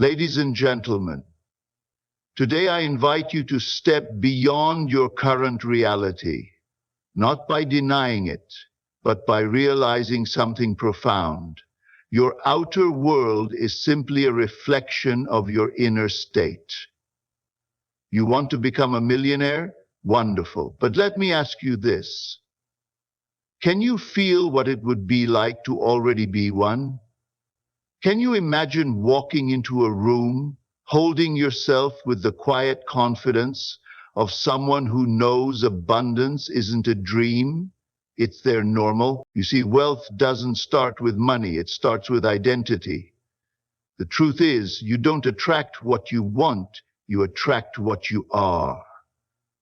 Ladies and gentlemen, today I invite you to step beyond your current reality, not by denying it, but by realizing something profound. Your outer world is simply a reflection of your inner state. You want to become a millionaire? Wonderful. But let me ask you this. Can you feel what it would be like to already be one? Can you imagine walking into a room, holding yourself with the quiet confidence of someone who knows abundance isn't a dream, it's their normal? You see, wealth doesn't start with money, it starts with identity. The truth is, you don't attract what you want, you attract what you are.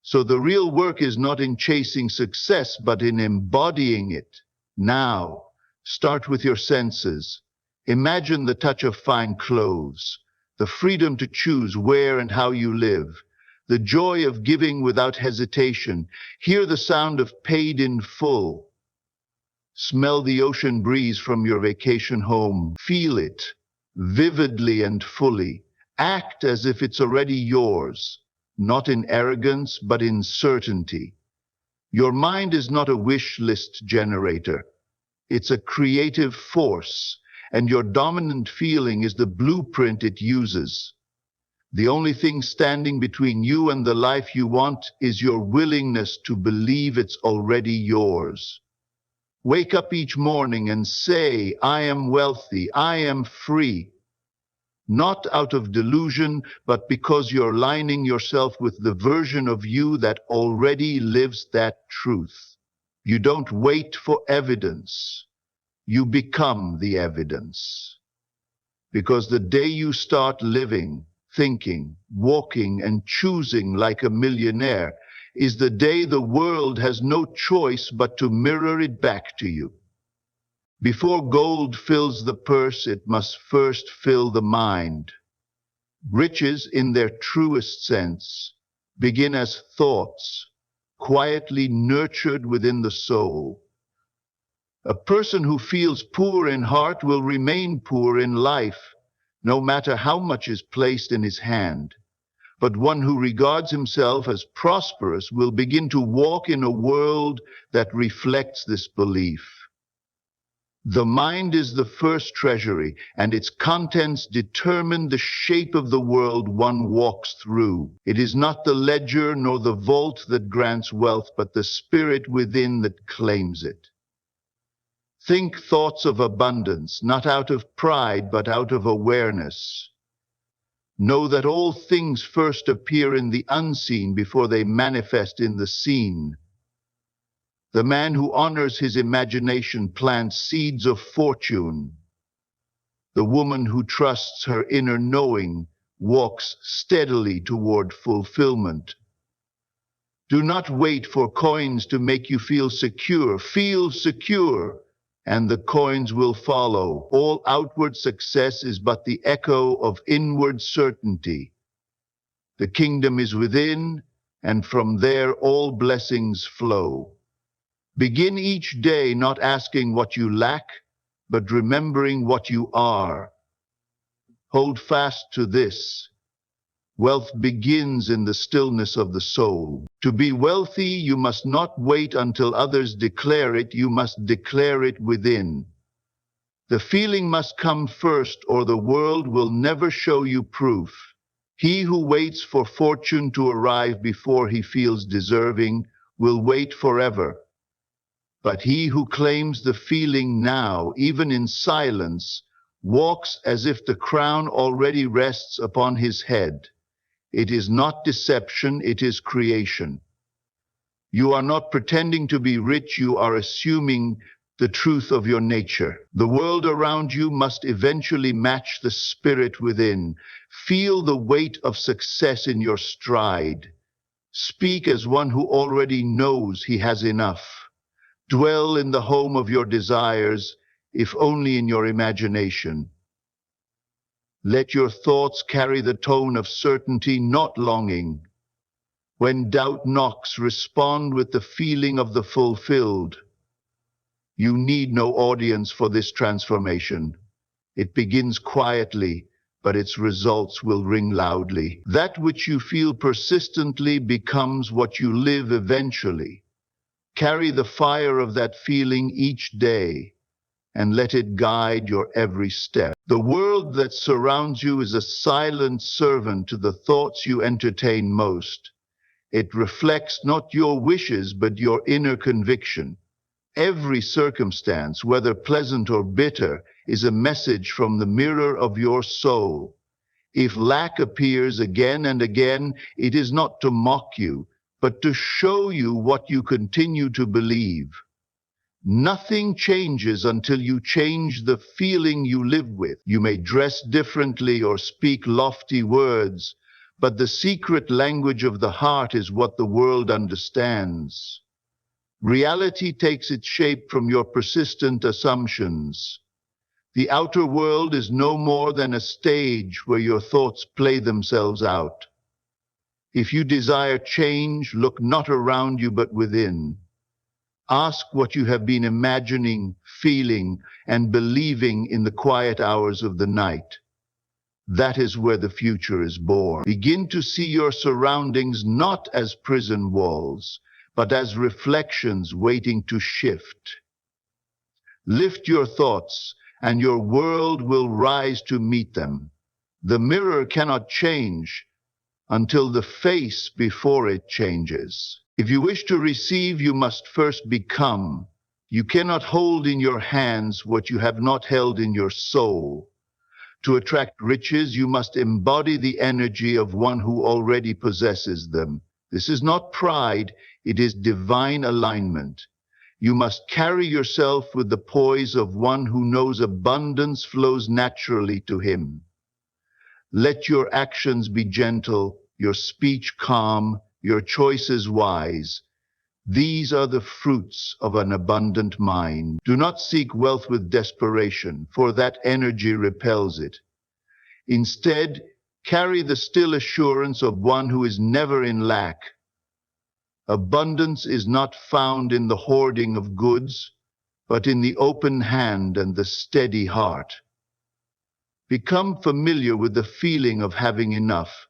So the real work is not in chasing success, but in embodying it. Now, start with your senses. Imagine the touch of fine clothes, the freedom to choose where and how you live, the joy of giving without hesitation. Hear the sound of paid in full. Smell the ocean breeze from your vacation home. Feel it vividly and fully. Act as if it's already yours, not in arrogance, but in certainty. Your mind is not a wish list generator. It's a creative force. And your dominant feeling is the blueprint it uses. The only thing standing between you and the life you want is your willingness to believe it's already yours. Wake up each morning and say, I am wealthy, I am free. Not out of delusion, but because you're aligning yourself with the version of you that already lives that truth. You don't wait for evidence. You become the evidence. Because the day you start living, thinking, walking, and choosing like a millionaire is the day the world has no choice but to mirror it back to you. Before gold fills the purse, it must first fill the mind. Riches, in their truest sense, begin as thoughts, quietly nurtured within the soul. A person who feels poor in heart will remain poor in life, no matter how much is placed in his hand. But one who regards himself as prosperous will begin to walk in a world that reflects this belief. The mind is the first treasury, and its contents determine the shape of the world one walks through. It is not the ledger nor the vault that grants wealth, but the spirit within that claims it. Think thoughts of abundance, not out of pride, but out of awareness. Know that all things first appear in the unseen before they manifest in the seen. The man who honors his imagination plants seeds of fortune. The woman who trusts her inner knowing walks steadily toward fulfillment. Do not wait for coins to make you feel secure. Feel secure, and the coins will follow. All outward success is but the echo of inward certainty. The kingdom is within, and from there all blessings flow. Begin each day not asking what you lack, but remembering what you are. Hold fast to this. Wealth begins in the stillness of the soul. To be wealthy, you must not wait until others declare it, you must declare it within. The feeling must come first, or the world will never show you proof. He who waits for fortune to arrive before he feels deserving will wait forever. But he who claims the feeling now, even in silence, walks as if the crown already rests upon his head. It is not deception, it is creation. You are not pretending to be rich, you are assuming the truth of your nature. The world around you must eventually match the spirit within. Feel the weight of success in your stride. Speak as one who already knows he has enough. Dwell in the home of your desires, if only in your imagination. Let your thoughts carry the tone of certainty, not longing. When doubt knocks, respond with the feeling of the fulfilled. You need no audience for this transformation. It begins quietly, but its results will ring loudly. That which you feel persistently becomes what you live eventually. Carry the fire of that feeling each day and let it guide your every step. The world that surrounds you is a silent servant to the thoughts you entertain most. It reflects not your wishes, but your inner conviction. Every circumstance, whether pleasant or bitter, is a message from the mirror of your soul. If lack appears again and again, it is not to mock you, but to show you what you continue to believe. Nothing changes until you change the feeling you live with. You may dress differently or speak lofty words, but the secret language of the heart is what the world understands. Reality takes its shape from your persistent assumptions. The outer world is no more than a stage where your thoughts play themselves out. If you desire change, look not around you but within. Ask what you have been imagining, feeling, and believing in the quiet hours of the night. That is where the future is born. Begin to see your surroundings not as prison walls, but as reflections waiting to shift. Lift your thoughts, and your world will rise to meet them. The mirror cannot change until the face before it changes. If you wish to receive, you must first become. You cannot hold in your hands what you have not held in your soul. To attract riches, you must embody the energy of one who already possesses them. This is not pride, it is divine alignment. You must carry yourself with the poise of one who knows abundance flows naturally to him. Let your actions be gentle, your speech calm, your choices wise. These are the fruits of an abundant mind. Do not seek wealth with desperation, for that energy repels it. Instead, carry the still assurance of one who is never in lack. Abundance is not found in the hoarding of goods, but in the open hand and the steady heart. Become familiar with the feeling of having enough.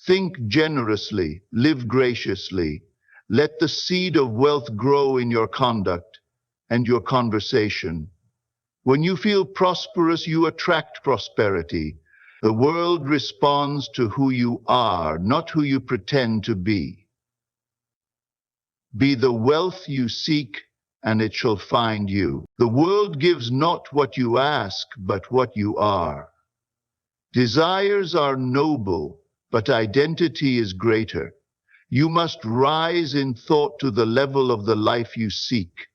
Think generously, live graciously. Let the seed of wealth grow in your conduct and your conversation. When you feel prosperous, you attract prosperity. The world responds to who you are, not who you pretend to be. Be the wealth you seek, and it shall find you. The world gives not what you ask, but what you are. Desires are noble, but identity is greater. You must rise in thought to the level of the life you seek.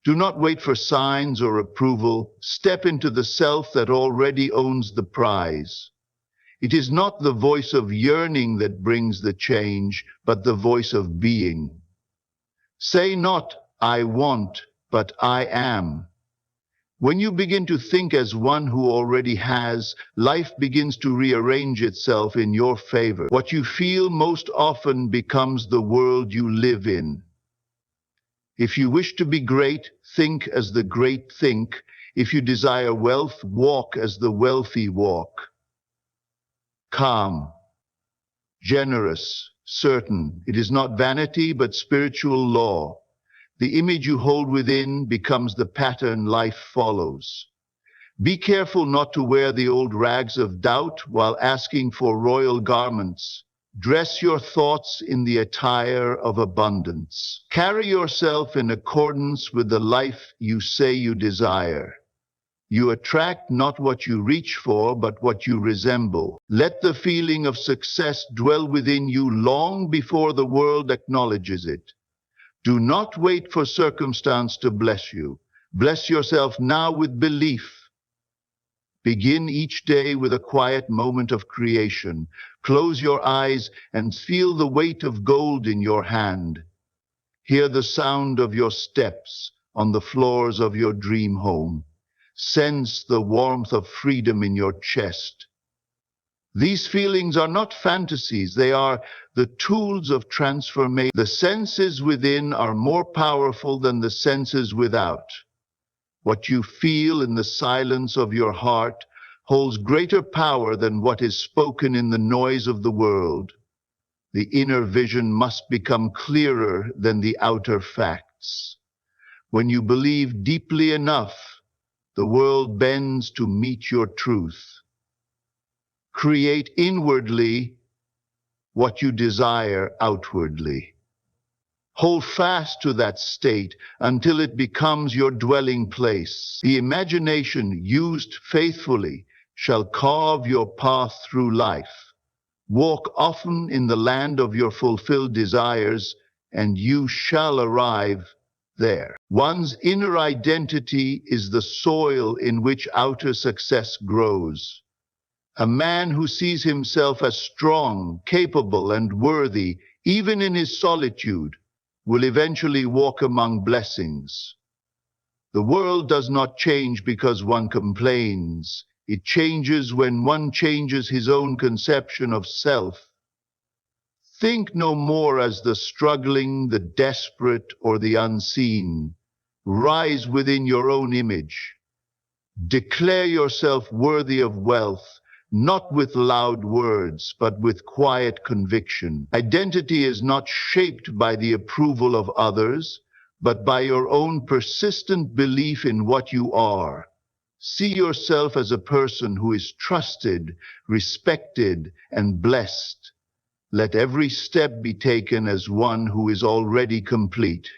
Do not wait for signs or approval. Step into the self that already owns the prize. It is not the voice of yearning that brings the change, but the voice of being. Say not, I want, but I am. When you begin to think as one who already has, life begins to rearrange itself in your favor. What you feel most often becomes the world you live in. If you wish to be great, think as the great think. If you desire wealth, walk as the wealthy walk. Calm, generous, certain. It is not vanity, but spiritual law. The image you hold within becomes the pattern life follows. Be careful not to wear the old rags of doubt while asking for royal garments. Dress your thoughts in the attire of abundance. Carry yourself in accordance with the life you say you desire. You attract not what you reach for, but what you resemble. Let the feeling of success dwell within you long before the world acknowledges it. Do not wait for circumstance to bless you. Bless yourself now with belief. Begin each day with a quiet moment of creation. Close your eyes and feel the weight of gold in your hand. Hear the sound of your steps on the floors of your dream home. Sense the warmth of freedom in your chest. These feelings are not fantasies, they are the tools of transformation. The senses within are more powerful than the senses without. What you feel in the silence of your heart holds greater power than what is spoken in the noise of the world. The inner vision must become clearer than the outer facts. When you believe deeply enough, the world bends to meet your truth. Create inwardly what you desire outwardly. Hold fast to that state until it becomes your dwelling place. The imagination used faithfully shall carve your path through life. Walk often in the land of your fulfilled desires, and you shall arrive there. One's inner identity is the soil in which outer success grows. A man who sees himself as strong, capable, and worthy, even in his solitude, will eventually walk among blessings. The world does not change because one complains. It changes when one changes his own conception of self. Think no more as the struggling, the desperate, or the unseen. Rise within your own image. Declare yourself worthy of wealth, not with loud words, but with quiet conviction. Identity is not shaped by the approval of others, but by your own persistent belief in what you are. See yourself as a person who is trusted, respected, and blessed. Let every step be taken as one who is already complete.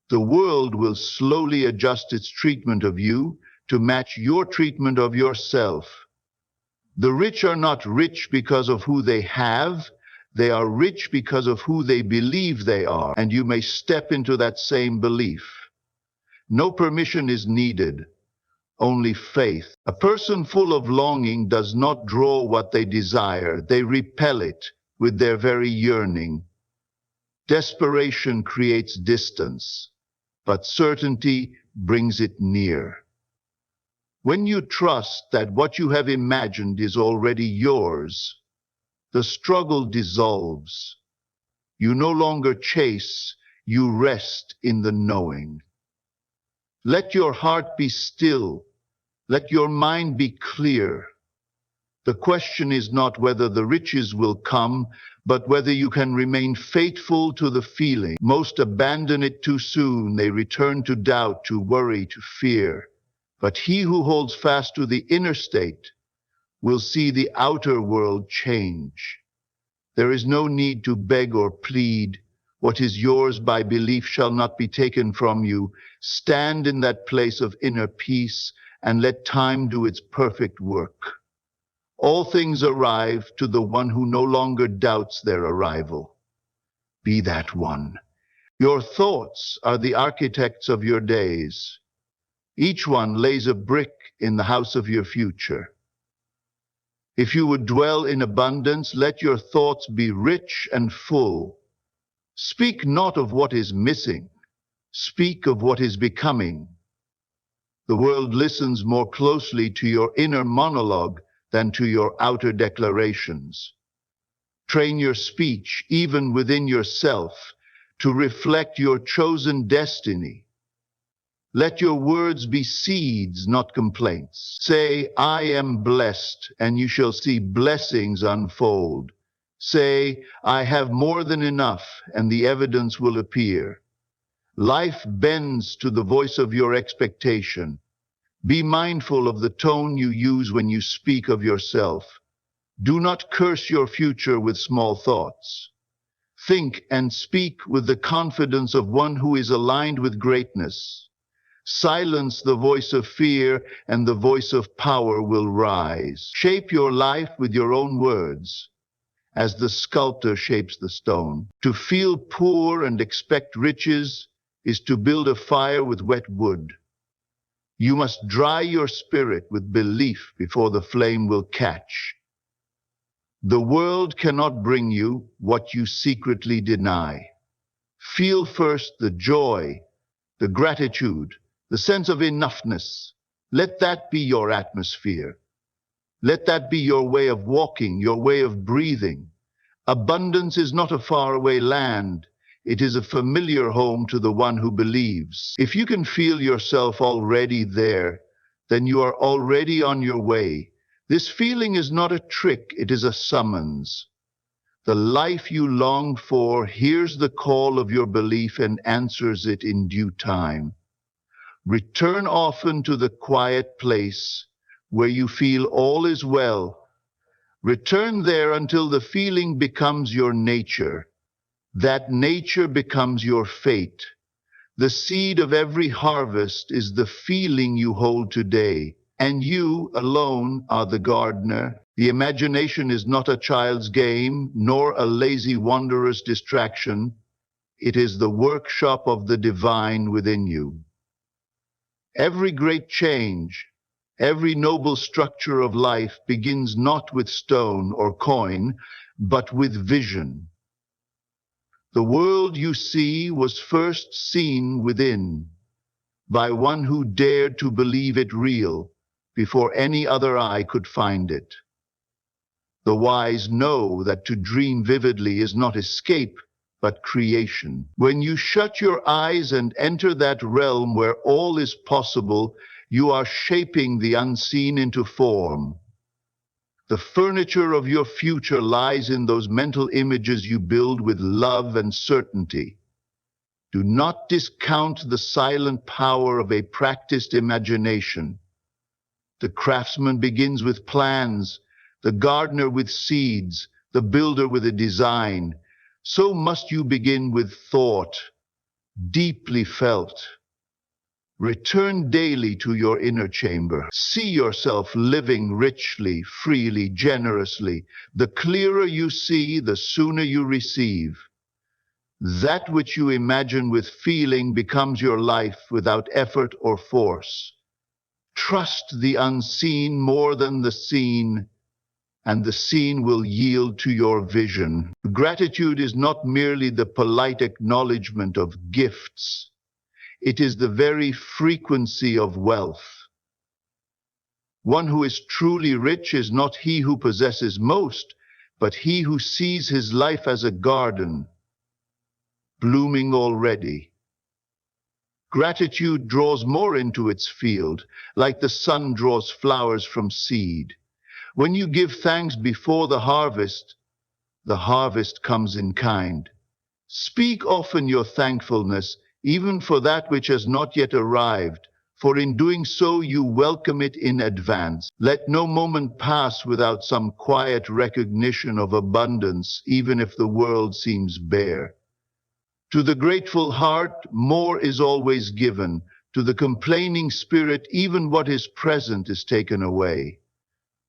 The world will slowly adjust its treatment of you to match your treatment of yourself. The rich are not rich because of who they have. They are rich because of who they believe they are, and you may step into that same belief. No permission is needed, only faith. A person full of longing does not draw what they desire. They repel it with their very yearning. Desperation creates distance, but certainty brings it near. When you trust that what you have imagined is already yours, the struggle dissolves. You no longer chase, you rest in the knowing. Let your heart be still. Let your mind be clear. The question is not whether the riches will come, but whether you can remain faithful to the feeling. Most abandon it too soon. They return to doubt, to worry, to fear. But he who holds fast to the inner state will see the outer world change. There is no need to beg or plead. What is yours by belief shall not be taken from you. Stand in that place of inner peace and let time do its perfect work. All things arrive to the one who no longer doubts their arrival. Be that one. Your thoughts are the architects of your days. Each one lays a brick in the house of your future. If you would dwell in abundance, let your thoughts be rich and full. Speak not of what is missing. Speak of what is becoming. The world listens more closely to your inner monologue than to your outer declarations. Train your speech, even within yourself, to reflect your chosen destiny. Let your words be seeds, not complaints. Say, I am blessed, and you shall see blessings unfold. Say, I have more than enough, and the evidence will appear. Life bends to the voice of your expectation. Be mindful of the tone you use when you speak of yourself. Do not curse your future with small thoughts. Think and speak with the confidence of one who is aligned with greatness. Silence the voice of fear, and the voice of power will rise. Shape your life with your own words, as the sculptor shapes the stone. To feel poor and expect riches is to build a fire with wet wood. You must dry your spirit with belief before the flame will catch. The world cannot bring you what you secretly deny. Feel first the joy, the gratitude, the sense of enoughness. Let that be your atmosphere. Let that be your way of walking, your way of breathing. Abundance is not a faraway land. It is a familiar home to the one who believes. If you can feel yourself already there, then you are already on your way. This feeling is not a trick, it is a summons. The life you long for hears the call of your belief and answers it in due time. Return often to the quiet place where you feel all is well. Return there until the feeling becomes your nature. That nature becomes your fate. The seed of every harvest is the feeling you hold today, and you alone are the gardener. The imagination is not a child's game, nor a lazy wanderer's distraction. It is the workshop of the divine within you. Every great change, every noble structure of life begins not with stone or coin, but with vision. The world you see was first seen within, by one who dared to believe it real before any other eye could find it. The wise know that to dream vividly is not escape, but creation. When you shut your eyes and enter that realm where all is possible, you are shaping the unseen into form. The furniture of your future lies in those mental images you build with love and certainty. Do not discount the silent power of a practiced imagination. The craftsman begins with plans, the gardener with seeds, the builder with a design. So must you begin with thought, deeply felt. Return daily to your inner chamber. See yourself living richly, freely, generously. The clearer you see, the sooner you receive. That which you imagine with feeling becomes your life without effort or force. Trust the unseen more than the seen, and the seen will yield to your vision. Gratitude is not merely the polite acknowledgement of gifts. It is the very frequency of wealth. One who is truly rich is not he who possesses most, but he who sees his life as a garden, blooming already. Gratitude draws more into its field, like the sun draws flowers from seed. When you give thanks before the harvest comes in kind. Speak often your thankfulness, even for that which has not yet arrived, for in doing so you welcome it in advance. Let no moment pass without some quiet recognition of abundance, even if the world seems bare. To the grateful heart, more is always given. To the complaining spirit, even what is present is taken away.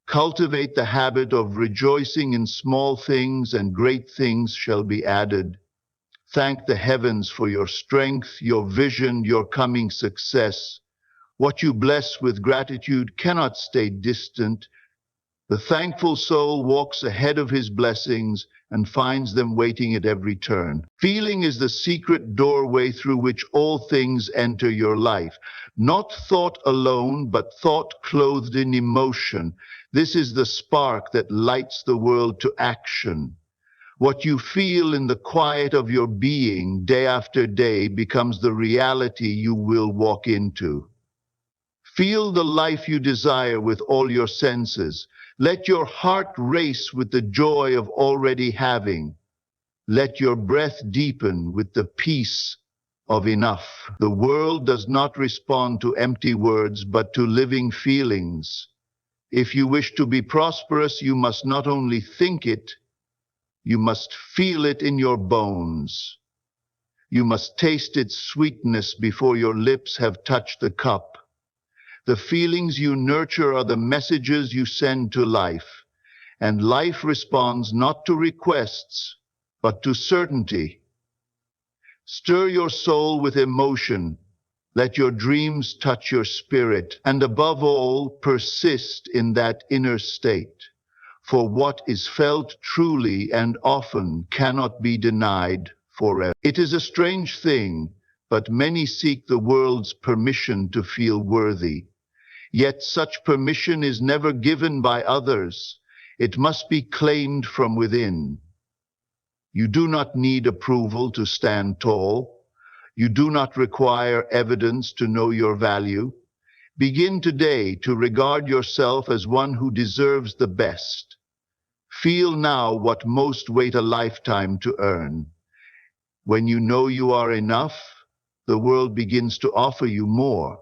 Cultivate the habit of rejoicing in small things, and great things shall be added. Thank the heavens for your strength, your vision, your coming success. What you bless with gratitude cannot stay distant. The thankful soul walks ahead of his blessings and finds them waiting at every turn. Feeling is the secret doorway through which all things enter your life. Not thought alone, but thought clothed in emotion. This is the spark that lights the world to action. What you feel in the quiet of your being day after day becomes the reality you will walk into. Feel the life you desire with all your senses. Let your heart race with the joy of already having. Let your breath deepen with the peace of enough. The world does not respond to empty words, but to living feelings. If you wish to be prosperous, you must not only think it, you must feel it in your bones. You must taste its sweetness before your lips have touched the cup. The feelings you nurture are the messages you send to life, and life responds not to requests, but to certainty. Stir your soul with emotion. Let your dreams touch your spirit, and above all, persist in that inner state. For what is felt truly and often cannot be denied forever. It is a strange thing, but many seek the world's permission to feel worthy. Yet such permission is never given by others. It must be claimed from within. You do not need approval to stand tall. You do not require evidence to know your value. Begin today to regard yourself as one who deserves the best. Feel now what most wait a lifetime to earn. When you know you are enough, the world begins to offer you more.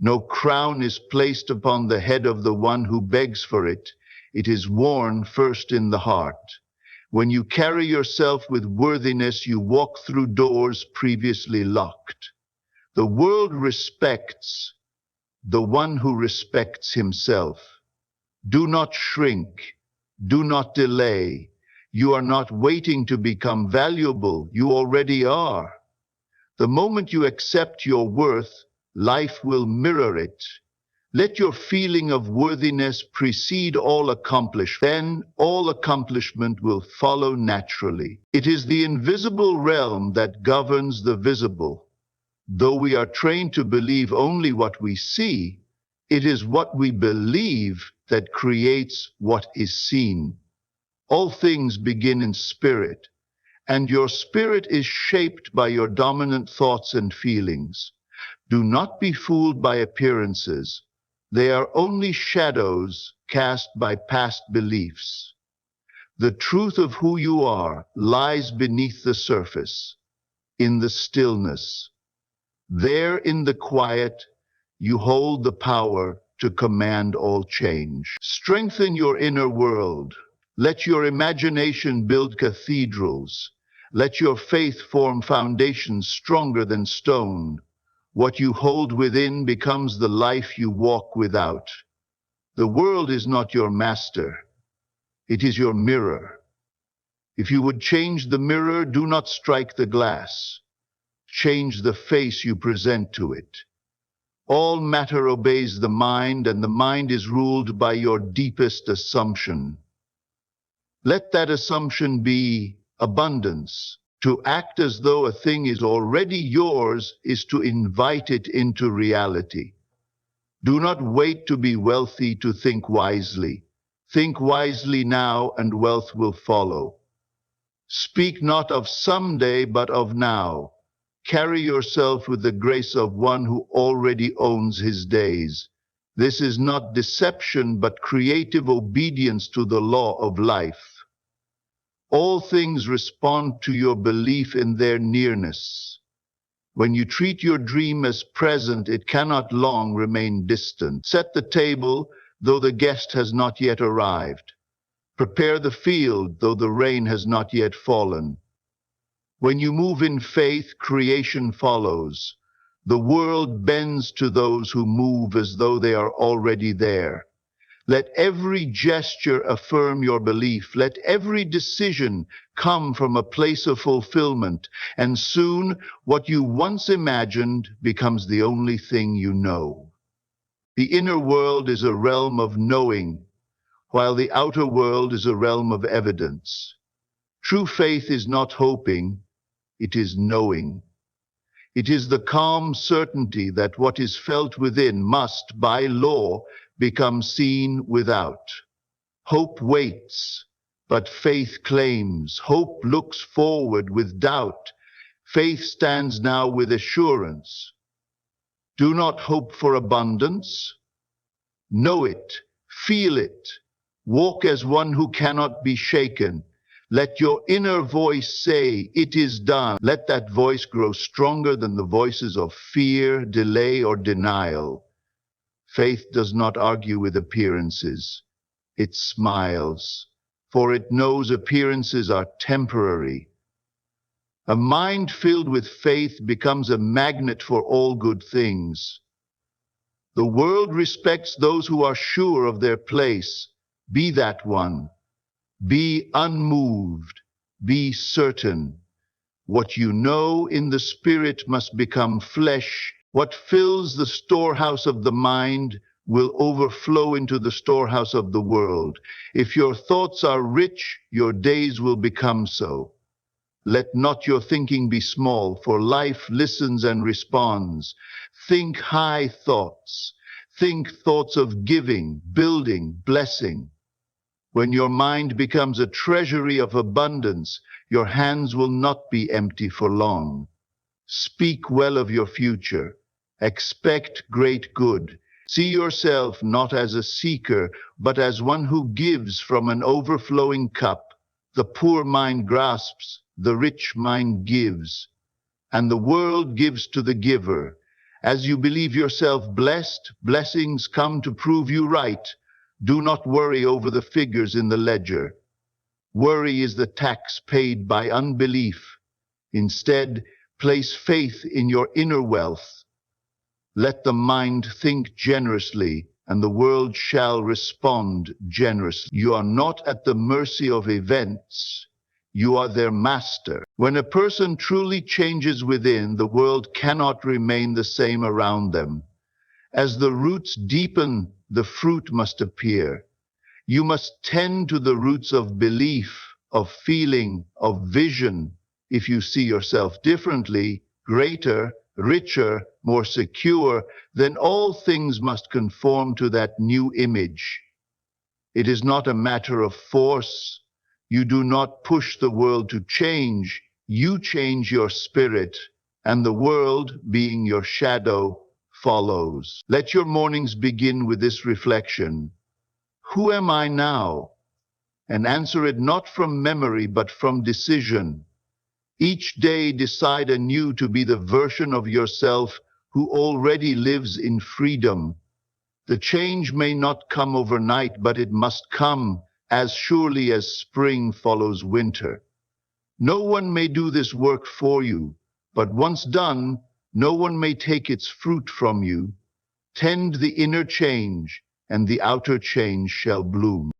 No crown is placed upon the head of the one who begs for it. It is worn first in the heart. When you carry yourself with worthiness, you walk through doors previously locked. The world respects the one who respects himself. Do not shrink. Do not delay. You are not waiting to become valuable. You already are. The moment you accept your worth, life will mirror it. Let your feeling of worthiness precede all accomplishment. Then all accomplishment will follow naturally. It is the invisible realm that governs the visible. Though we are trained to believe only what we see, it is what we believe that creates what is seen. All things begin in spirit, and your spirit is shaped by your dominant thoughts and feelings. Do not be fooled by appearances. They are only shadows cast by past beliefs. The truth of who you are lies beneath the surface, in the stillness. There in the quiet, you hold the power to command all change. Strengthen your inner world. Let your imagination build cathedrals. Let your faith form foundations stronger than stone. What you hold within becomes the life you walk without. The world is not your master. It is your mirror. If you would change the mirror, do not strike the glass. Change the face you present to it. All matter obeys the mind, and the mind is ruled by your deepest assumption. Let that assumption be abundance. To act as though a thing is already yours is to invite it into reality. Do not wait to be wealthy to think wisely. Think wisely now, and wealth will follow. Speak not of someday, but of now. Carry yourself with the grace of one who already owns his days. This is not deception, but creative obedience to the law of life. All things respond to your belief in their nearness. When you treat your dream as present, it cannot long remain distant. Set the table, though the guest has not yet arrived. Prepare the field, though the rain has not yet fallen. When you move in faith, creation follows. The world bends to those who move as though they are already there. Let every gesture affirm your belief. Let every decision come from a place of fulfillment. And soon, what you once imagined becomes the only thing you know. The inner world is a realm of knowing, while the outer world is a realm of evidence. True faith is not hoping, it is knowing. It is the calm certainty that what is felt within must, by law, become seen without. Hope waits, but faith claims. Hope looks forward with doubt. Faith stands now with assurance. Do not hope for abundance. Know it, feel it. Walk as one who cannot be shaken. Let your inner voice say, "It is done." Let that voice grow stronger than the voices of fear, delay, or denial. Faith does not argue with appearances. It smiles, for it knows appearances are temporary. A mind filled with faith becomes a magnet for all good things. The world respects those who are sure of their place. Be that one. Be unmoved. Be certain. What you know in the spirit must become flesh. What fills the storehouse of the mind will overflow into the storehouse of the world. If your thoughts are rich, your days will become so. Let not your thinking be small, for life listens and responds. Think high thoughts. Think thoughts of giving, building, blessing. When your mind becomes a treasury of abundance, your hands will not be empty for long. Speak well of your future. Expect great good. See yourself not as a seeker, but as one who gives from an overflowing cup. The poor mind grasps, the rich mind gives, and the world gives to the giver. As you believe yourself blessed, blessings come to prove you right. Do not worry over the figures in the ledger. Worry is the tax paid by unbelief. Instead, place faith in your inner wealth. Let the mind think generously, and the world shall respond generously. You are not at the mercy of events. You are their master. When a person truly changes within, the world cannot remain the same around them. As the roots deepen, the fruit must appear. You must tend to the roots of belief, of feeling, of vision. If you see yourself differently, greater, richer, more secure, then all things must conform to that new image. It is not a matter of force. You do not push the world to change. You change your spirit, and the world, being your shadow, follows. Let your mornings begin with this reflection. Who am I now? And answer it not from memory, but from decision. Each day decide anew to be the version of yourself who already lives in freedom. The change may not come overnight, but it must come as surely as spring follows winter. No one may do this work for you, but once done, no one may take its fruit from you. Tend the inner change, and the outer change shall bloom.